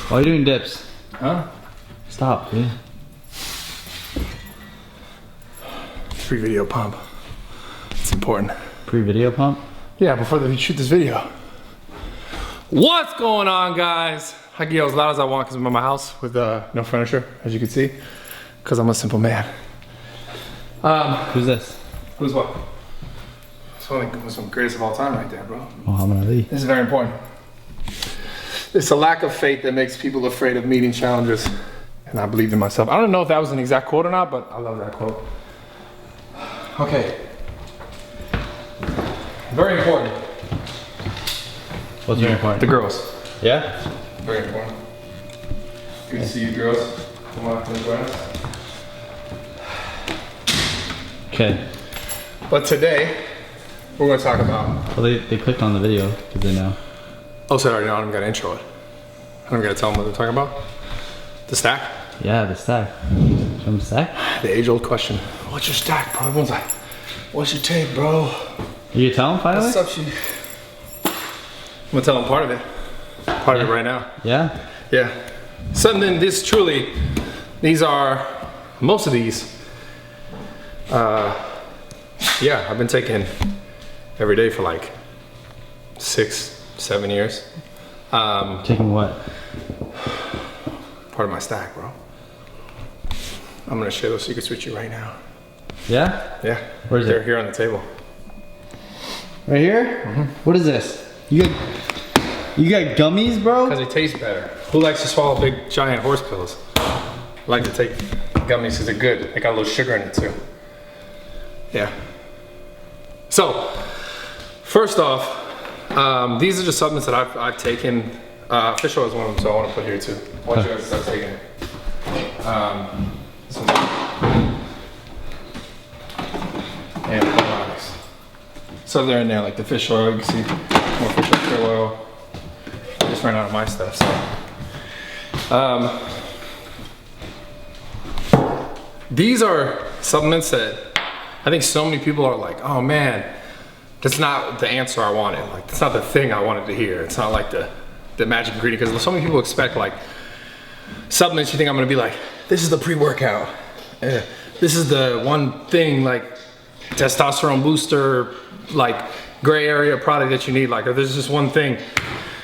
Why are you doing dips? Huh? Stop, dude. Pre-video pump. It's important. Pre-video pump? Yeah, before we shoot this video. What's going on, guys? I can yell as loud as I want because I'm in my house with no furniture, as you can see, because I'm a simple man. Who's this? Who's what? It's one of the greatest of all time right there, bro. Muhammad Ali. This is very important. It's a lack of faith that makes people afraid of meeting challenges. And I believed in myself. I don't know if that was an exact quote or not, but I love that quote. Okay. Very important. What's very important? The girls. Yeah? Very important. Good to see you girls. Come on, come join us. Okay. But today, we're going to talk about... Well, they clicked on the video because they know. Oh, so I already know. I don't got to intro it. I don't got to tell them what they're talking about. The stack? Yeah, the stack. Show them the stack? The age-old question. What's your stack, bro? Everyone's like, what's your tape, bro? Are you tell them finally? What's up, I'm going to tell them part of it. Part of it right now. Yeah? Yeah. Something, this truly, these are, most of these, yeah, I've been taking every day for like 6, 7 years. Taking what? Part of my stack, bro. I'm gonna share those secrets with you right now. Yeah? Yeah. Where's They're it? here on the table. Right here? Mm-hmm. What is this? You got gummies, bro? Because they taste better. Who likes to swallow big, giant horse pills? I like to take gummies because they're good. They got a little sugar in it too. Yeah. So, first off, these are just supplements that I've taken. Fish oil is one of them, so I want to put here too. Once you guys start taking it. This one's and probiotics. So they're in there, like the fish oil. You can see more fish oil. I just ran out of my stuff, so. These are supplements that I think so many people are like, oh man, that's not the answer I wanted. Like, that's not the thing I wanted to hear. It's not like the magic ingredient, because so many people expect like supplements. You think I'm gonna be like, this is the pre-workout. This is the one thing, like testosterone booster, like gray area product that you need. Like, or there's just one thing.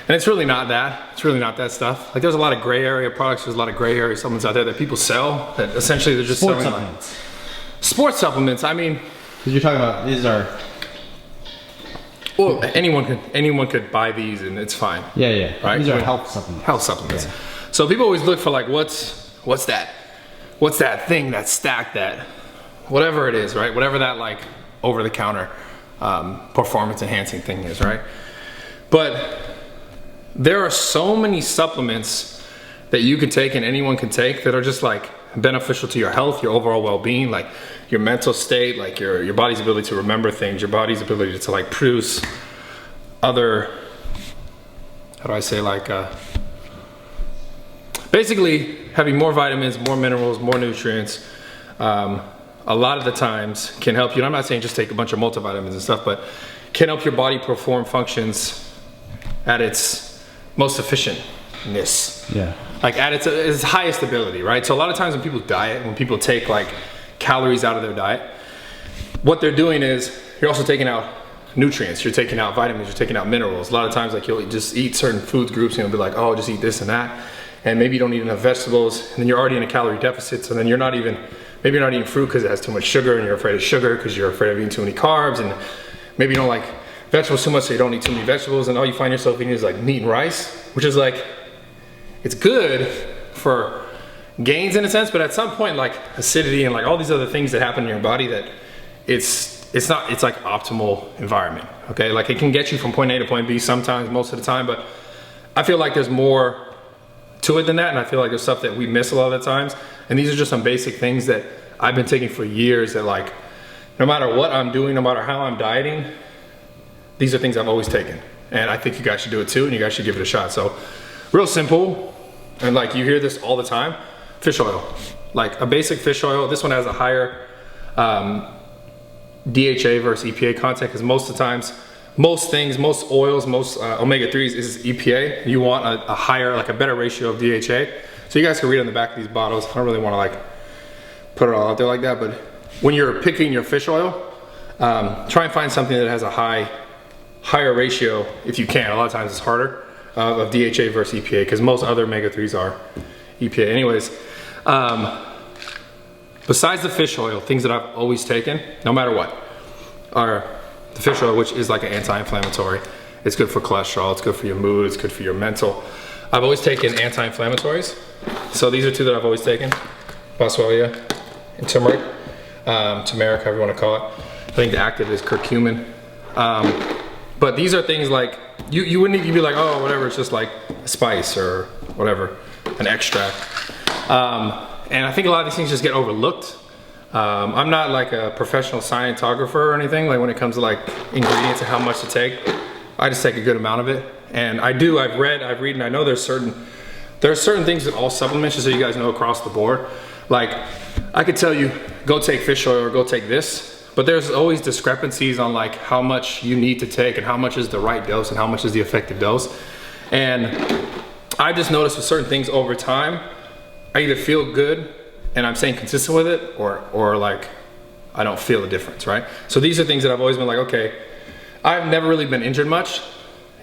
And it's really not that. It's really not that stuff. Like, there's a lot of gray area products. There's a lot of gray area supplements out there that people sell that essentially they're just Sports selling supplements. like sports supplements. I mean, Because you're talking about, these are... well, anyone could buy these and it's fine. Yeah, yeah. Right? These are health supplements. Health supplements. Yeah. So people always look for like, what's that thing, that stack, that whatever it is, right? Whatever that like over the counter performance enhancing thing is, right? But there are so many supplements that you can take and anyone can take that are just like beneficial to your health, your overall well-being, like your mental state, like your body's ability to remember things, your body's ability to like produce other, how do I say, like basically having more vitamins, more minerals, more nutrients, a lot of the times can help you. And I'm not saying just take a bunch of multivitamins and stuff, but can help your body perform functions at its most efficientness. Yeah. Like at its highest ability, right? So a lot of times when people diet, when people take like calories out of their diet, what they're doing is you're also taking out nutrients, you're taking out vitamins, you're taking out minerals. A lot of times like you'll just eat certain food groups and you'll be like, oh, just eat this and that. And maybe you don't eat enough vegetables and then you're already in a calorie deficit. So then you're not even, maybe you're not eating fruit because it has too much sugar and you're afraid of sugar because you're afraid of eating too many carbs, and maybe you don't like vegetables too much so you don't eat too many vegetables, and all you find yourself eating is like meat and rice, which is like, it's good for gains in a sense, but at some point like acidity and like all these other things that happen in your body, that it's like optimal environment, okay? Like it can get you from point A to point B sometimes, most of the time, but I feel like there's more to it than that, and I feel like there's stuff that we miss a lot of the times, and these are just some basic things that I've been taking for years that like, no matter what I'm doing, no matter how I'm dieting, these are things I've always taken, and I think you guys should do it too, and you guys should give it a shot. So real simple, and like you hear this all the time, fish oil. Like a basic fish oil, this one has a higher DHA versus EPA content, because most of the times most things, most oils, most omega-3s is EPA. You want a higher, like a better ratio of DHA. So you guys can read on the back of these bottles. I don't really want to like put it all out there like that, but when you're picking your fish oil, try and find something that has a higher ratio if you can. A lot of times it's harder of DHA versus EPA because most other omega-3s are EPA. Anyways, besides the fish oil, things that I've always taken, no matter what, are the fish oil, which is like an anti-inflammatory. It's good for cholesterol, it's good for your mood, it's good for your mental. I've always taken anti-inflammatories. So these are two that I've always taken, boswellia and turmeric, however you want to call it. I think the active is curcumin. But these are things like, you wouldn't even be like, oh, whatever, it's just like a spice or whatever, an extract. And I think a lot of these things just get overlooked. I'm not like a professional scientographer or anything, like when it comes to like ingredients and how much to take. I just take a good amount of it. And I've read, and I know there are certain things with all supplements, just so you guys know across the board. Like, I could tell you, go take fish oil or go take this, but there's always discrepancies on like how much you need to take and how much is the right dose and how much is the effective dose. And I just noticed with certain things over time, I either feel good and I'm staying consistent with it, or like I don't feel the difference, right? So these are things that I've always been like, okay, I've never really been injured much,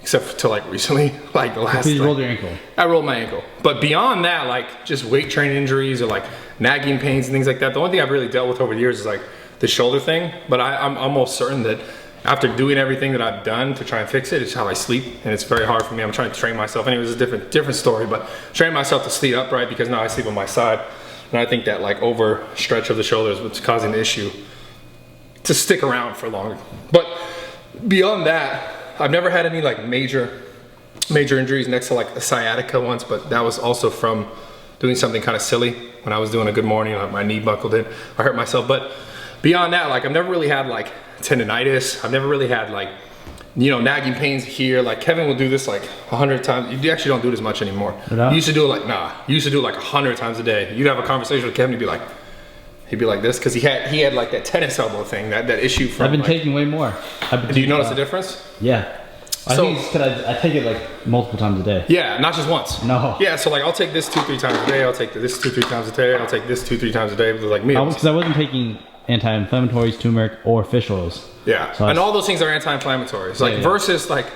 except to like recently, like the last. You rolled your ankle. I rolled my ankle, but beyond that, like just weight training injuries or like nagging pains and things like that. The only thing I've really dealt with over the years is like the shoulder thing. But I'm almost certain that after doing everything that I've done to try and fix it, it's how I sleep, and it's very hard for me. I'm trying to train myself. Anyways, it's a different story, but train myself to sleep upright because now I sleep on my side. And I think that like over stretch of the shoulders was causing the issue to stick around for longer. But beyond that, I've never had any like major injuries next to like a sciatica once, but that was also from doing something kind of silly when I was doing a good morning, like my knee buckled in, I hurt myself. But beyond that, like I've never really had like tendonitis. I've never really had like, you know, nagging pains here. Like Kevin will do this like 100 times. You actually don't do it as much anymore. You used to do it like, you used to do it like 100 times a day. You'd have a conversation with Kevin, he'd be like this, because he had like that tennis elbow thing, that issue from. I've been like, taking way more. Do you notice the difference? Yeah. I think it's because I take it like multiple times a day. Yeah, not just once. No. Yeah, so like I'll take this 2-3 times a day. I'll take this 2-3 times a day. I'll take this 2-3 times a day. But like meals. Because I wasn't taking anti-inflammatories, turmeric, or fish oils. Yeah, so and all those things are anti-inflammatories. Like versus like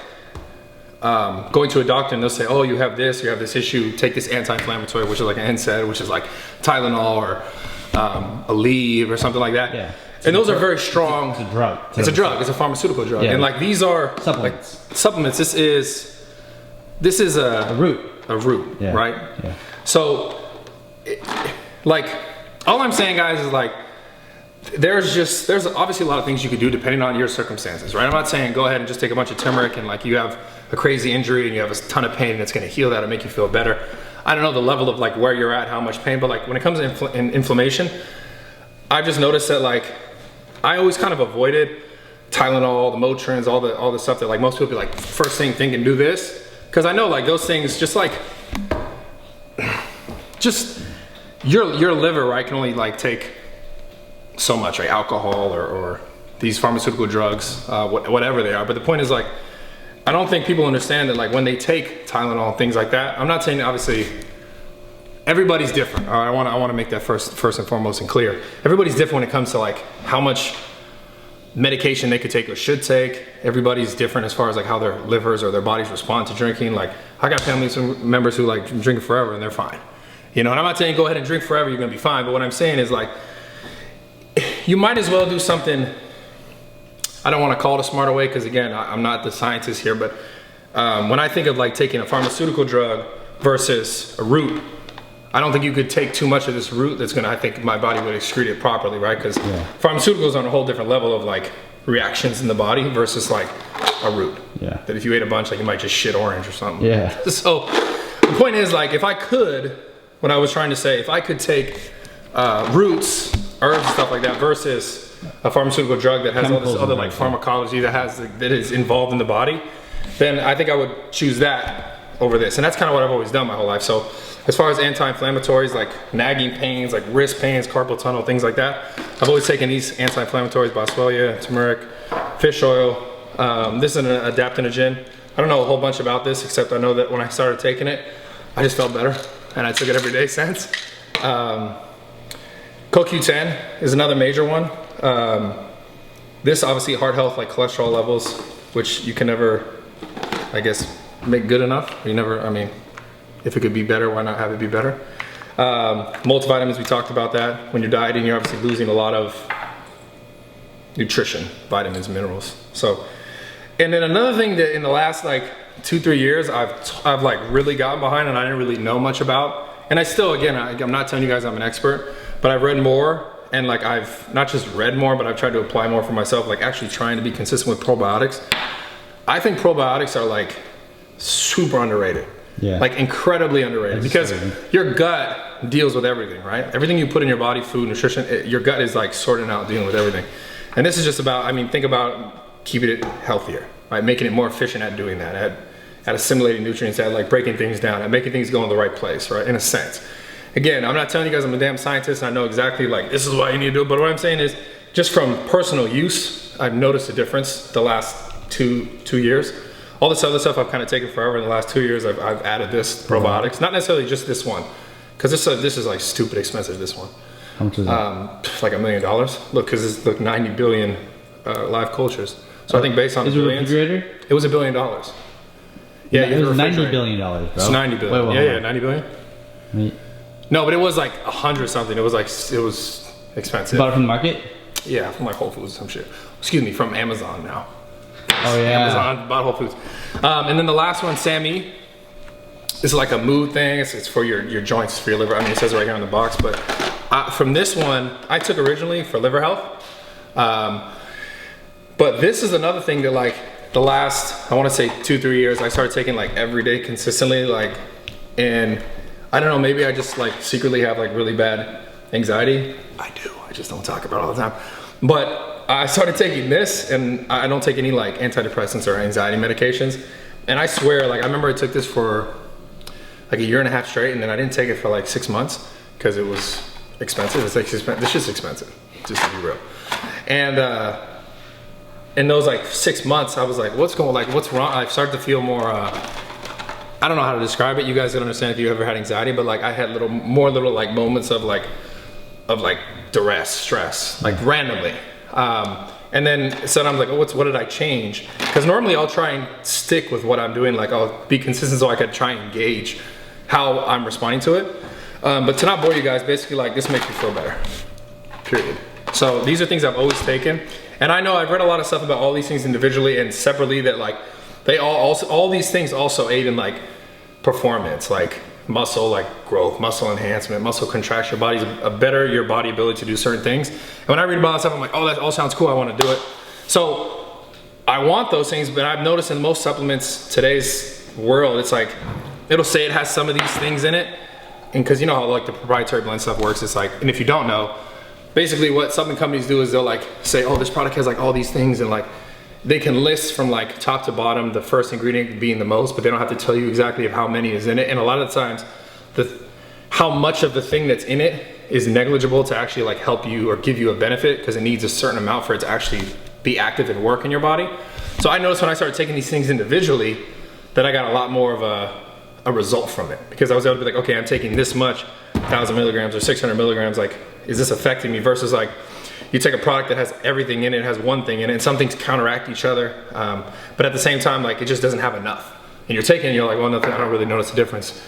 going to a doctor and they'll say, oh, you have this issue, take this anti-inflammatory, which is like an NSAID, which is like Tylenol or Aleve or something like that. Yeah. And those are very strong. It's a drug. It's a drug. It's a pharmaceutical drug. Yeah. And like these are supplements. Like, supplements. This is a root. A root, yeah. Right? Yeah. So, like, all I'm saying, guys, is like, there's obviously a lot of things you could do depending on your circumstances, right? I'm not saying go ahead and just take a bunch of turmeric and like you have a crazy injury and you have a ton of pain and it's going to heal that and make you feel better. I don't know the level of like where you're at, how much pain, but like when it comes to inflammation, I've just noticed that like I always kind of avoided Tylenol, the Motrins, all the stuff that like most people be like first thing thinking do this, because I know like those things just your liver, right, can only like take so much, right? Alcohol or these pharmaceutical drugs, whatever they are. But the point is like, I don't think people understand that like when they take Tylenol and things like that, I'm not saying obviously everybody's different. I want to make that first and foremost and clear. Everybody's different when it comes to like how much medication they could take or should take. Everybody's different as far as like how their livers or their bodies respond to drinking. Like I got family members who like drink forever and they're fine. You know, and I'm not saying go ahead and drink forever, you're gonna be fine. But what I'm saying is like, you might as well do something, I don't want to call it a smarter way because again, I'm not the scientist here, but when I think of like taking a pharmaceutical drug versus a root, I don't think you could take too much of this root that's gonna, I think my body would excrete it properly, right? Because pharmaceuticals are on a whole different level of like reactions in the body versus like a root. Yeah. That if you ate a bunch, like you might just shit orange or something. Yeah. So the point is like, if I could, what I was trying to say, if I could take roots, herbs and stuff like that versus a pharmaceutical drug that has all this other like pharmacology that is involved in the body, then I think I would choose that over this. And that's kind of what I've always done my whole life. So as far as anti-inflammatories, like nagging pains, like wrist pains, carpal tunnel, things like that, I've always taken these anti-inflammatories, boswellia, turmeric, fish oil, This is an adaptogen. I don't know a whole bunch about this, except I know that when I started taking it, I just felt better, and I took it every day since. CoQ10 is another major one. This obviously heart health, like cholesterol levels, which you can never, I guess, make good enough. You never, I mean, if it could be better, why not have it be better? Multivitamins, we talked about that. When you're dieting, you're obviously losing a lot of nutrition, vitamins, minerals. So, and then another thing that in the last like 2-3 years, I've like really gotten behind and I didn't really know much about. And I still, again, I'm not telling you guys I'm an expert, but I've read more, and like I've not just read more, but I've tried to apply more for myself, like actually trying to be consistent with probiotics. I think probiotics are like super underrated. Yeah. Like incredibly underrated, because your gut deals with everything, right? Everything you put in your body, food, nutrition, your gut is like sorting out, dealing with everything. And this is just about, I mean, think about keeping it healthier, right? Making it more efficient at doing that, at assimilating nutrients, at like breaking things down, at making things go in the right place, right? In a sense. Again, I'm not telling you guys I'm a damn scientist and I know exactly like, this is what you need to do, but what I'm saying is just from personal use, I've noticed a difference the last two years. All this other stuff I've kind of taken forever. In the last 2 years, I've added this, probiotics. Not necessarily just this one, because this is like stupid expensive, this one. How much is it? Like $1 million. Look, because it's like 90 billion live cultures. So I think based on is the it a billions, refrigerator? it was $1 billion. Yeah, It was $90 billion, bro. It's 90 billion. Wait, yeah, 90 billion. Wait. No, but it was like 100 something. It was expensive. Bought it from the market? Yeah, from like Whole Foods, some shit. Excuse me, from Amazon now. Oh yeah. Amazon, bought Whole Foods. And then the last one, Sammy. This is like a mood thing. It's for your joints, for your liver. I mean, it says it right here on the box. But from this one, I took originally for liver health. But this is another thing that like the last, I want to say 2-3 years, I started taking like every day consistently. Like, and I don't know, maybe I just like secretly have like really bad anxiety. I do. I just don't talk about it all the time. But I started taking this, and I don't take any like antidepressants or anxiety medications. And I swear, like I remember I took this for like 1.5 years straight, and then I didn't take it for like 6 months because it was expensive. It's like this shit's expensive, just to be real. And in those like 6 months, I was like, what's wrong? I started to feel more. I don't know how to describe it. You guys don't understand if you ever had anxiety, but like I had more little like moments of like duress, stress, like randomly. And then sometimes like, oh, what did I change? Because normally I'll try and stick with what I'm doing. Like I'll be consistent so I could try and gauge how I'm responding to it. But to not bore you guys, basically like this makes me feel better, period. So these are things I've always taken. And I know I've read a lot of stuff about all these things individually and separately that like, they all these things also aid in like performance, like muscle like growth, muscle enhancement, muscle contraction. Your body's your body ability to do certain things. And when I read about that stuff, I'm like, oh, that all sounds cool, I want to do it. So I want those things, but I've noticed in most supplements today's world, it's like it'll say it has some of these things in it, and because you know how like the proprietary blend stuff works, it's like, and if you don't know, basically what supplement companies do is they'll like say, oh, this product has like all these things, and like they can list from like top to bottom the first ingredient being the most, but they don't have to tell you exactly of how many is in it. And a lot of the times, how much of the thing that's in it is negligible to actually like help you or give you a benefit, because it needs a certain amount for it to actually be active and work in your body. So I noticed when I started taking these things individually that I got a lot more of a result from it, because I was able to be like, okay, I'm taking this much, 1,000 milligrams or 600 milligrams, like, is this affecting me? Versus like, you take a product that has everything in it, has one thing in it, and some things counteract each other. But at the same time, like it just doesn't have enough. And you're taking it and you're like, well, nothing, I don't really notice a difference.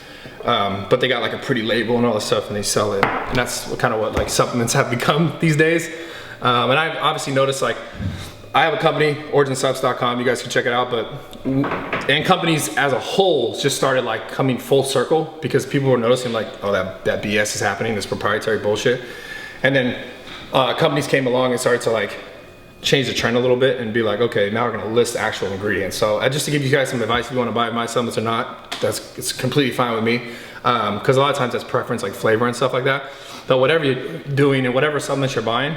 But they got like a pretty label and all this stuff, and they sell it. And that's kind of what like supplements have become these days. And I've obviously noticed, like, I have a company, originsubs.com, you guys can check it out, and companies as a whole just started like coming full circle, because people were noticing like, oh, that BS is happening, this proprietary bullshit. And then companies came along and started to like change the trend a little bit and be like, okay, now we're gonna list actual ingredients. So just to give you guys some advice, if you wanna buy my supplements or not, it's completely fine with me. Because a lot of times that's preference, like flavor and stuff like that. But whatever you're doing and whatever supplements you're buying,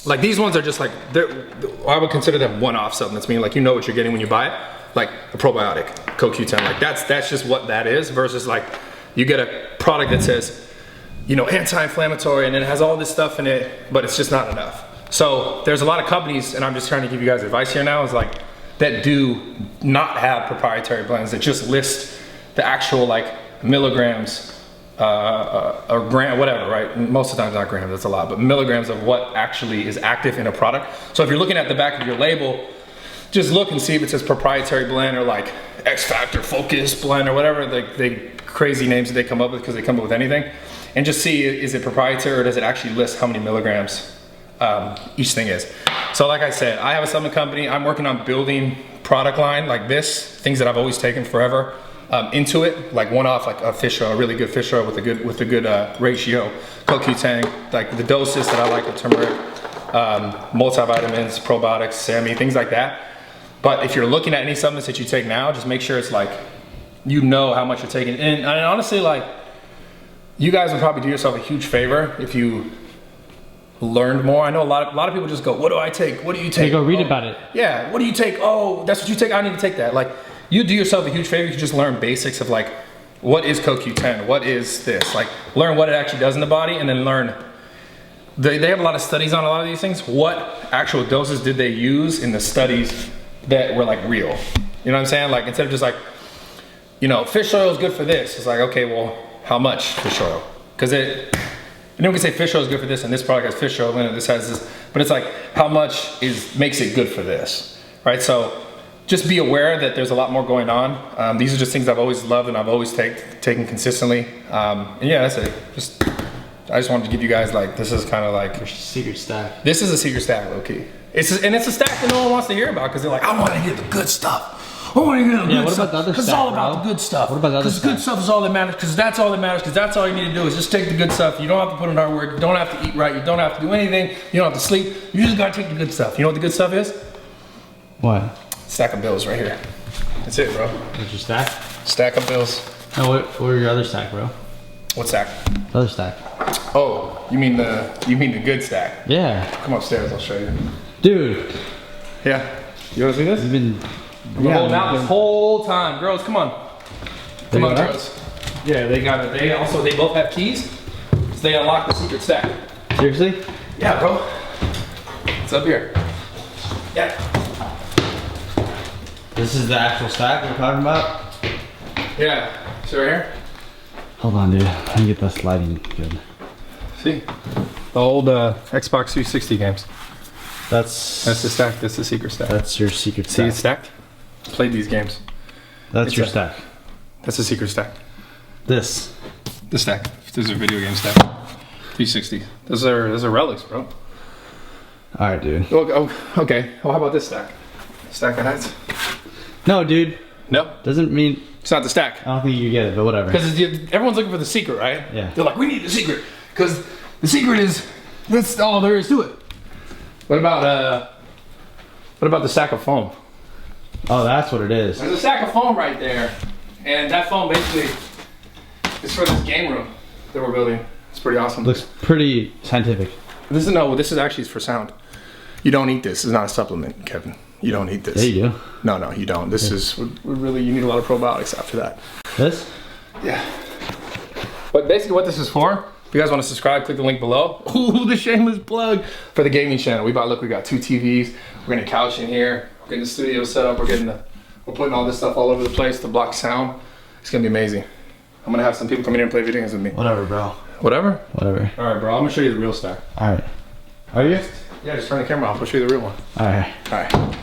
like these ones are just like, I would consider them one-off supplements, meaning like you know what you're getting when you buy it, like a probiotic, CoQ10, like that's just what that is, versus like you get a product that says, you know, anti-inflammatory, and it has all this stuff in it, but it's just not enough. So there's a lot of companies, and I'm just trying to give you guys advice here now, is like, that do not have proprietary blends that just list the actual like milligrams or gram, whatever, right? Most of the times not grams, that's a lot, but milligrams of what actually is active in a product. So if you're looking at the back of your label, just look and see if it says proprietary blend or like X Factor Focus blend or whatever, like they crazy names that they come up with because they come up with anything. And just see, is it proprietary or does it actually list how many milligrams each thing is. So like I said, I have a supplement company. I'm working on building product line like this, things that I've always taken forever into it, like one-off, like a fish oil, a really good fish oil with a good ratio, CoQ10, like the doses that I like with turmeric, multivitamins, probiotics, SAMe, things like that. But if you're looking at any supplements that you take now, just make sure it's like, you know how much you're taking. And honestly, like, you guys would probably do yourself a huge favor if you learned more. I know a lot of people just go, what do I take? What do you take? They go read about it. Yeah, what do you take? Oh, that's what you take? I need to take that. Like, you do yourself a huge favor if you just learn basics of like, what is CoQ10? What is this? Like, learn what it actually does in the body, and then learn, they have a lot of studies on a lot of these things. What actual doses did they use in the studies that were like real? You know what I'm saying? Like, instead of just like, you know, fish oil is good for this. It's like, okay, well, how much fish oil? Because anyone can say fish oil is good for this, and this product has fish oil in it, this has this, but it's like, how much makes it good for this, right? So just be aware that there's a lot more going on. These are just things I've always loved and I've always taken consistently. And yeah, that's it. I just wanted to give you guys like, this is kind of like, Your secret stack. this is a secret stack, low key. It's a stack that no one wants to hear about because they're like, I want to hear the good stuff. I want to hear the good what stuff. about the other Because it's stack, all about bro? the good stuff. What about the other Because the good stack? stuff is all that matters. Because that's all that matters. Because that's all you need to do is just take the good stuff. You don't have to put in hard work. You don't have to eat right. You don't have to do anything. You don't have to sleep. You just gotta take the good stuff. You know what the good stuff is? What? Stack of bills right here. That's it, bro. What's your stack? Stack of bills. No, what were your other stack, bro? What stack? The other stack. Oh, you mean the good stack? Yeah. Come upstairs. I'll show you. Dude, Yeah. You wanna see this? you've been. I've been holding out this whole time. Girls, come on. Come on, girls. Yeah, they got it. They both have keys, so they unlock the secret stack. Seriously? Yeah, bro. It's up here. Yeah. This is the actual stack we're talking about? Yeah. See right here? Hold on, dude. Let me get this lighting good. See? The old Xbox 360 games. That's That's the stack. That's the secret stack. That's your secret See, stack. it's stacked. Played these games. That's it's your a- stack. That's the secret stack. This. The stack. This is a video game stack. 360. Those are relics, bro. All right, dude. Oh, okay. Well, how about this stack? Stack of hats? No, dude. No, Doesn't mean. it's not the stack. I don't think you get it, but whatever. Because everyone's looking for the secret, right? Yeah. They're like, we need the secret. Because the secret is, that's all there is to it. What about the stack of foam? Oh, that's what it is. There's a stack of foam right there. And that foam basically is for this game room that we're building. It's pretty awesome. Looks pretty scientific. This is actually for sound. You don't eat this. It's not a supplement, Kevin. You don't eat this. There you go. No, you don't. This is, we're really, you need a lot of probiotics after that. This? Yeah. But basically what this is for, if you guys want to subscribe, click the link below. Ooh, the shameless plug for the gaming channel. We got 2 TVs. We're getting a couch in here. We're getting the studio set up. We're putting all this stuff all over the place to block sound. It's gonna be amazing. I'm gonna have some people come in here and play video games with me. Whatever, bro. Whatever? Whatever. All right, bro. I'm gonna show you the real stack. All right. Are you? Yeah, just turn the camera off. I'll show you the real one. All right. All right.